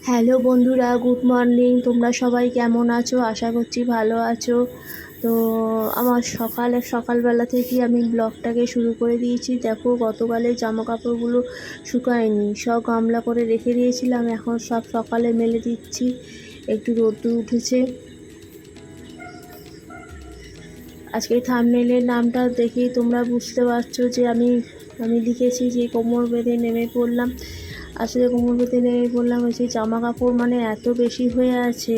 Hello বন্ধুরা, good morning. তোমরা সবাই কেমন আছো? আশা করছি ভালো আছো। তো আমার সকালবেলা থেকেই আমি ব্লগটাকে শুরু করে দিয়েছি। দেখো, গতকালের জামা কাপড়গুলো শুকায়নি, সব গামলা করে রেখে দিয়েছিলাম, এখন সব সকালে মেলে দিচ্ছি। একটু রোদ্দুর উঠেছে। আজকে থাম্বনেইলের নামটা দেখেই তোমরা বুঝতে পারছো যে আমি লিখেছি যে কোমর বেঁধে নেমে পড়লাম। আসলে কোমর বেঁধে নেমে পড়লাম হচ্ছে জামা কাপড় মানে এত বেশি হয়ে আছে,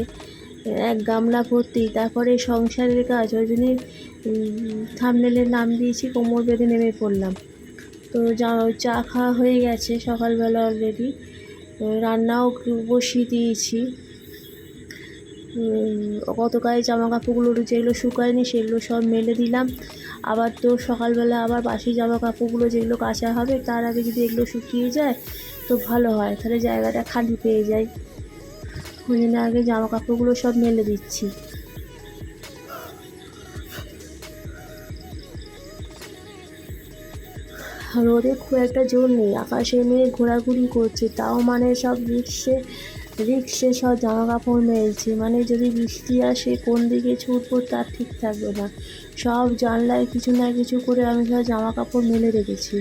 এক গামলা ভর্তি, তারপরে সংসারের কাজ, ওই জন্যই থাম্বনেইলের নাম দিয়েছি কোমর বেঁধে নেমে পড়লাম। তো চা খাওয়া হয়ে গেছে সকালবেলা অলরেডি, রান্নাও বসিয়ে দিয়েছি। গতকাল জামা কাপড়গুলো যেগুলো শুকায়নি সেগুলো সব মেলে দিলাম। আবার তো সকালবেলা আবার বাসি জামা কাপড়গুলো যেগুলো কাচা হবে তার আগে যদি এগুলো শুকিয়ে যায় তো ভালো হয়, তাহলে জায়গাটা খালি পেয়ে যায়। ওই জন্য আগে জামা কাপড়গুলো সব মেলে দিচ্ছি। রোদে খুব একটা জোর নেই, আকাশে মেঘ ঘোরাঘুরি করছে, তাও মানে সব রিক্সে সব জামা কাপড় মেলছি। মানে যদি বৃষ্টি আসে কোন দিকে ছুটবো তার ঠিক থাকবে না। সব জানলায় কিছু না কিছু করে আমি সব জামা কাপড় মেলে রেখেছি।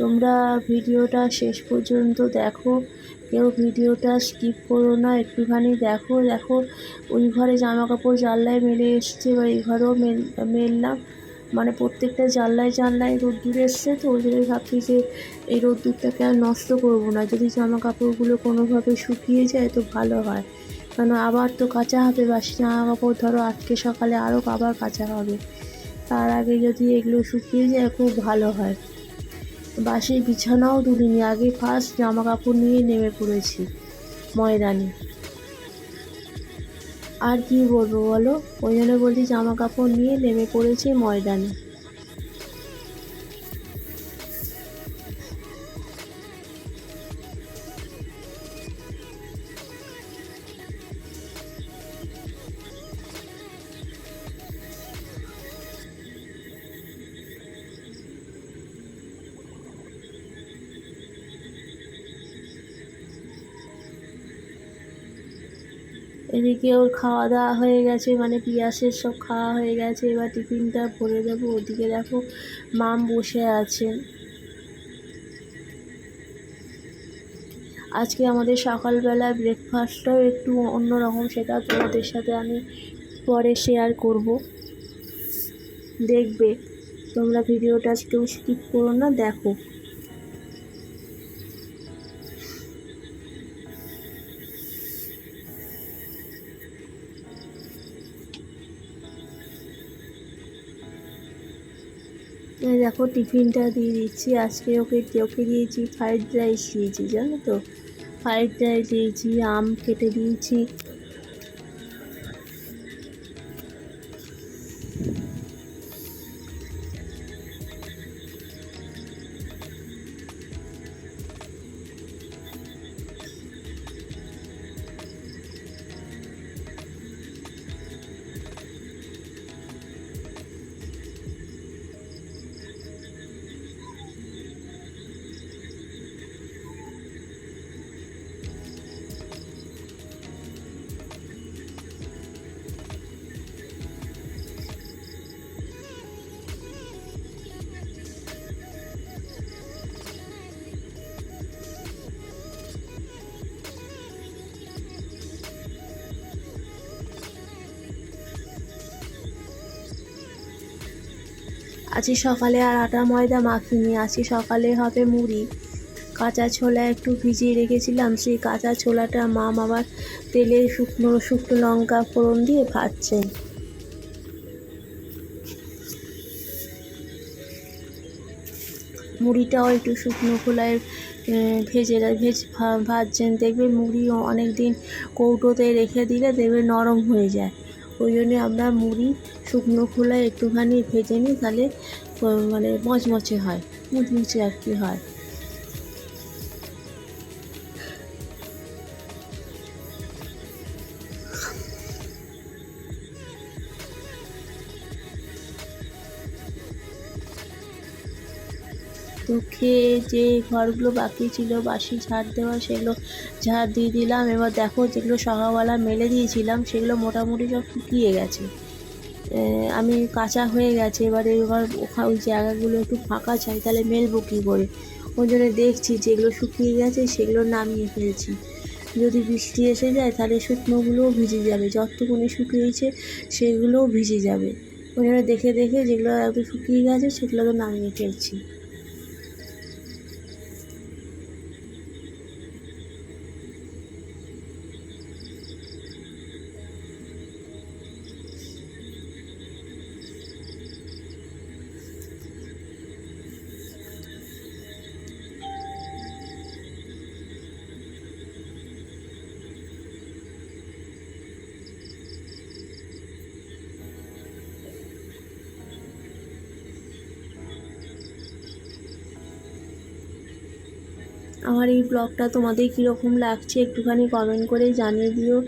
তোমরা ভিডিওটা শেষ পর্যন্ত দেখো, কেউ ভিডিওটা স্কিপ করো না, একটুখানি দেখো। ওই ঘরে জামা কাপড় জানলায় মেলে এসছে, বা এই ঘরেও মেললাম। মানে প্রত্যেকটা জানলায় রোদ্দুর এসছে, তো ওই জন্য ভাবছি যে এই রোদ্দুরটাকে আর নষ্ট করবো না। যদি জামা কাপড়গুলো কোনোভাবে শুকিয়ে যায় তো ভালো হয়, কারণ আবার তো কাচা হবে। বাসি জামা কাপড় ধরো আজকে সকালে আরও আবার কাচা হবে, তার আগে যদি এগুলো শুকিয়ে যায় খুব ভালো হয়। বাসি বিছানাও তুলিনি, আগে ফার্স্ট জামা কাপড় নিয়ে নেমে পড়েছি ময়দানে। আর কি বলবো বলো, ওই জন্য বলছি জামা কাপড় নিয়ে নেমে পড়েছি ময়দানে। এদিকে ওর খাওয়া দাওয়া হয়ে গেছে, মানে পিয়াসের সব খাওয়া হয়ে গেছে, এবার টিফিনটা ভরে দেবো। ওদিকে দেখো মাম বসে আছেন। আজকে আমাদের সকালবেলা ব্রেকফাস্টটাও একটু অন্যরকম, সেটা তোমাদের সাথে আমি পরে শেয়ার করব। দেখবে, তোমরা ভিডিওটা একটু স্কিপ করো না, দেখো। এই দেখো টিফিনটা দিয়ে দিচ্ছি। আজকে ওকে দিয়েছি ফ্রাইড রাইস দিয়েছি, জানো তো, ফ্রাইড রাইস দিয়েছি, আম কেটে দিয়েছি। আজকে সকালে আর আটা ময়দা মাখিনি, আজকে সকালে হবে মুড়ি। কাঁচা ছোলা একটু ভিজিয়ে রেখেছিলাম, সেই কাঁচা ছোলাটা মাম আবার তেলে শুকনো শুকনো লঙ্কা ফোড়ন দিয়ে ভাজছেন। মুড়িটাও একটু শুকনো খোলায় ভাজছেন। দেখবে মুড়ি অনেক দিন কৌটোতে রেখে দিলে দেখবে নরম হয়ে যায়। ওই জন্যে আমরা মুড়ি শুকনো খোলায় একটুখানি ভেজে নিই, তাহলে মানে মচমচে হয়, মুচমুচে আর কি হয়। তো খেয়ে যে ঘরগুলো বাকি ছিল বাসি ঝাড় দেওয়া সেগুলো ঝাড় দিয়ে দিলাম। এবার দেখো যেগুলো সকালবেলা মেলে দিয়েছিলাম সেগুলো মোটামুটি সব শুকিয়ে গেছে, আমি কাঁচা হয়ে গেছে। এবারে ওই জায়গাগুলো একটু ফাঁকা চাই, তাহলে মেলবো কী করে? ওই জন্য দেখছি যেগুলো শুকিয়ে গেছে সেগুলো নামিয়ে ফেলছি। যদি বৃষ্টি এসে যায় তাহলে শুকনোগুলোও ভিজে যাবে, যতটুকুনি শুকিয়েছে সেগুলোও ভিজে যাবে। ওই জন্য দেখে দেখে যেগুলো একটু শুকিয়ে গেছে সেগুলো তো নামিয়ে ফেলছি। আমার এই ব্লগটা তোমাদের কীরকম লাগছে একটুখানি কমেন্ট করে জানিয়ে দিও,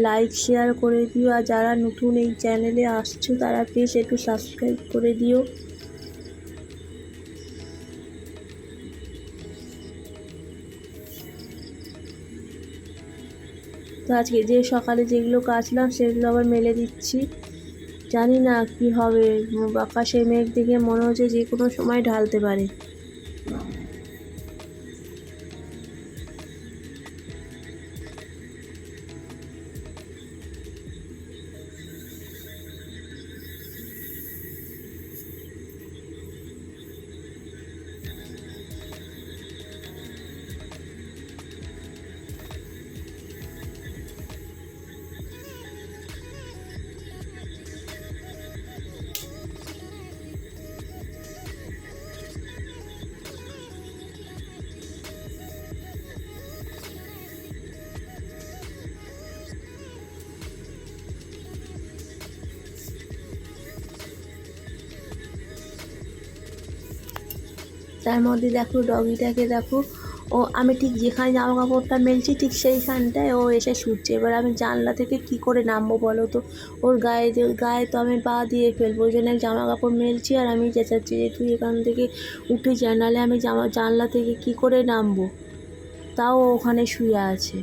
লাইক শেয়ার করে দিও, আর যারা নতুন এই চ্যানেলে আসছো তারা প্লিজ একটু সাবস্ক্রাইব করে দিও। তো আজকে যে সকালে যেগুলো কাচলাম সেগুলো আবার মেলে দিচ্ছি। জানি না কি হবে, আকাশে মেঘ দেখে মনে হচ্ছে যে কোনো সময় ঢালতে পারে। তার মধ্যে দেখো ডগিটাকে দেখো, ও আমি ঠিক যেখানে জামা কাপড়টা মেলছি ঠিক সেইখানটায় ও এসে শুচ্ছে। এবার আমি জানলা থেকে কি করে নামবো বলো তো? ওর গায়ে তো আমি পা দিয়ে ফেলবো। ওই জন্য জামা কাপড় মেলছি আর আমি চেঁচাচ্ছি যে তুই এখান থেকে উঠে যা, নাহলে আমি জানলা থেকে কি করে নামবো? তাও ওখানে শুয়ে আছে।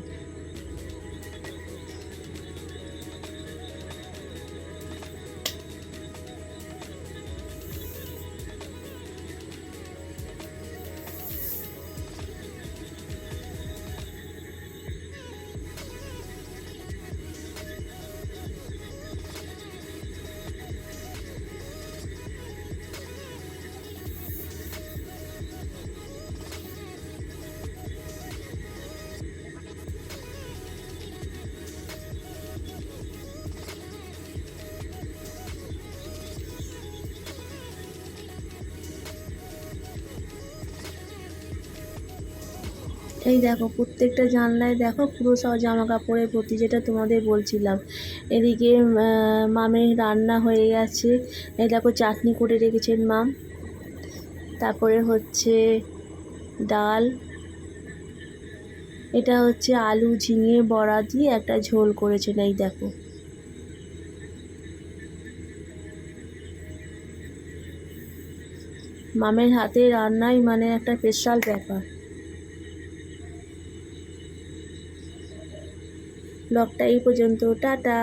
এই দেখো প্রত্যেকটা জানলায় দেখো পুরো সব জামা কাপড়ের ভর্তি, যেটা তোমাদের বলছিলাম। এদিকে মামের রান্না হয়ে গেছে, এই দেখো চাটনি করে রেখেছেন মাম। তারপরে হচ্ছে ডাল, এটা হচ্ছে আলু ঝিঙে বড়া দিয়ে একটা ঝোল করেছেন। এই দেখো মামের হাতে রান্নাই মানে একটা স্পেশাল ব্যাপার। ব্লগটা এই পর্যন্ত, টাটা।